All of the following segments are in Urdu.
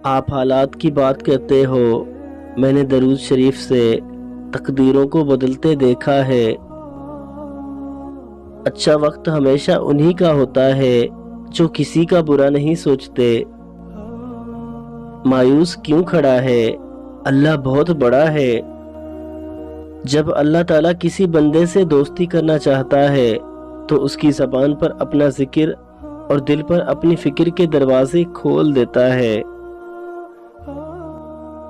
آپ حالات کی بات کرتے ہو، میں نے درود شریف سے تقدیروں کو بدلتے دیکھا ہے۔ اچھا وقت ہمیشہ انہی کا ہوتا ہے جو کسی کا برا نہیں سوچتے۔ مایوس کیوں کھڑا ہے؟ اللہ بہت بڑا ہے۔ جب اللہ تعالیٰ کسی بندے سے دوستی کرنا چاہتا ہے تو اس کی زبان پر اپنا ذکر اور دل پر اپنی فکر کے دروازے کھول دیتا ہے۔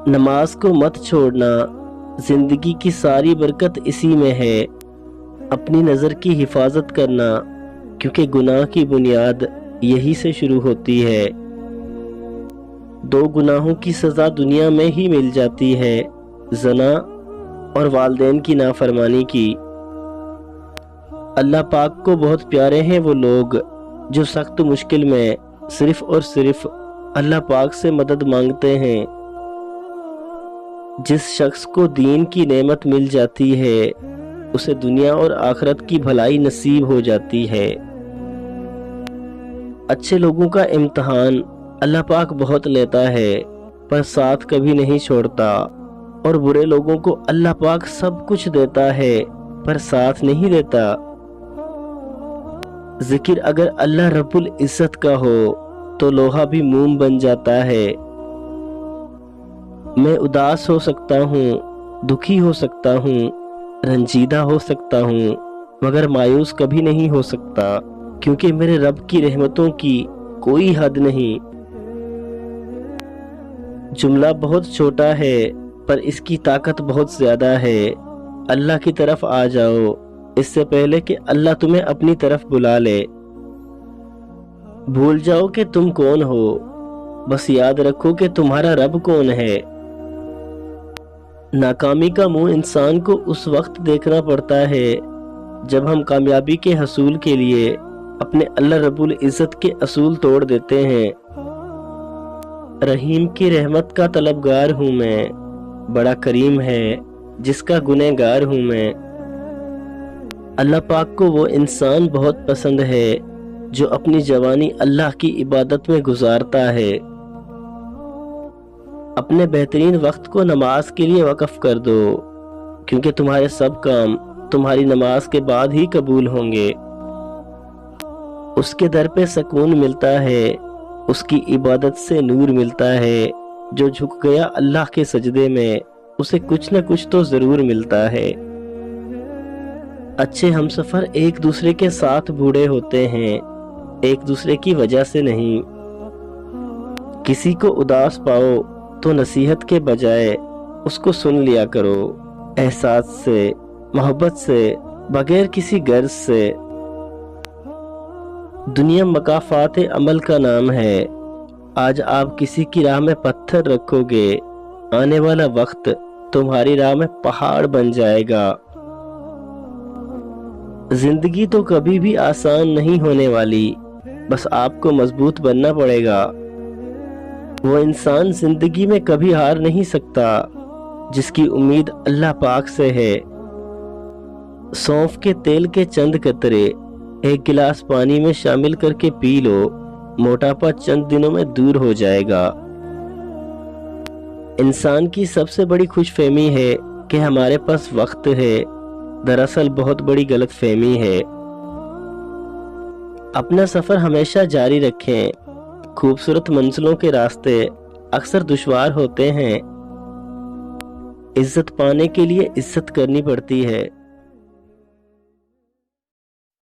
نماز کو مت چھوڑنا، زندگی کی ساری برکت اسی میں ہے۔ اپنی نظر کی حفاظت کرنا، کیونکہ گناہ کی بنیاد یہی سے شروع ہوتی ہے۔ 2 گناہوں کی سزا دنیا میں ہی مل جاتی ہے، زنا اور والدین کی نافرمانی کی۔ اللہ پاک کو بہت پیارے ہیں وہ لوگ جو سخت مشکل میں صرف اور صرف اللہ پاک سے مدد مانگتے ہیں۔ جس شخص کو دین کی نعمت مل جاتی ہے اسے دنیا اور آخرت کی بھلائی نصیب ہو جاتی ہے۔ اچھے لوگوں کا امتحان اللہ پاک بہت لیتا ہے پر ساتھ کبھی نہیں چھوڑتا، اور برے لوگوں کو اللہ پاک سب کچھ دیتا ہے پر ساتھ نہیں دیتا۔ ذکر اگر اللہ رب العزت کا ہو تو لوہا بھی موم بن جاتا ہے۔ میں اداس ہو سکتا ہوں، دکھی ہو سکتا ہوں، رنجیدہ ہو سکتا ہوں، مگر مایوس کبھی نہیں ہو سکتا، کیونکہ میرے رب کی رحمتوں کی کوئی حد نہیں۔ جملہ بہت چھوٹا ہے پر اس کی طاقت بہت زیادہ ہے۔ اللہ کی طرف آ جاؤ اس سے پہلے کہ اللہ تمہیں اپنی طرف بلا لے۔ بھول جاؤ کہ تم کون ہو، بس یاد رکھو کہ تمہارا رب کون ہے۔ ناکامی کا منہ انسان کو اس وقت دیکھنا پڑتا ہے جب ہم کامیابی کے حصول کے لیے اپنے اللہ رب العزت کے اصول توڑ دیتے ہیں۔ رحیم کی رحمت کا طلبگار ہوں میں، بڑا کریم ہے جس کا گنہگار ہوں میں۔ اللہ پاک کو وہ انسان بہت پسند ہے جو اپنی جوانی اللہ کی عبادت میں گزارتا ہے۔ اپنے بہترین وقت کو نماز کے لیے وقف کر دو، کیونکہ تمہارے سب کام تمہاری نماز کے بعد ہی قبول ہوں گے۔ اس کے در پہ سکون ملتا ہے، اس کی عبادت سے نور ملتا ہے۔ جو جھک گیا اللہ کے سجدے میں اسے کچھ نہ کچھ تو ضرور ملتا ہے۔ اچھے ہمسفر ایک دوسرے کے ساتھ بوڑھے ہوتے ہیں، ایک دوسرے کی وجہ سے نہیں۔ کسی کو اداس پاؤ تو نصیحت کے بجائے اس کو سن لیا کرو، احساس سے، محبت سے، بغیر کسی غرض سے۔ دنیا مکافات عمل کا نام ہے۔ آج آپ کسی کی راہ میں پتھر رکھو گے، آنے والا وقت تمہاری راہ میں پہاڑ بن جائے گا۔ زندگی تو کبھی بھی آسان نہیں ہونے والی، بس آپ کو مضبوط بننا پڑے گا۔ وہ انسان زندگی میں کبھی ہار نہیں سکتا جس کی امید اللہ پاک سے ہے۔ سونف کے تیل کے چند قطرے ایک گلاس پانی میں شامل کر کے پی لو، موٹاپا چند دنوں میں دور ہو جائے گا۔ انسان کی سب سے بڑی خوش فہمی ہے کہ ہمارے پاس وقت ہے، دراصل بہت بڑی غلط فہمی ہے۔ اپنا سفر ہمیشہ جاری رکھیں۔ خوبصورت منزلوں کے راستے اکثر دشوار ہوتے ہیں۔ عزت پانے کے لیے عزت کرنی پڑتی ہے۔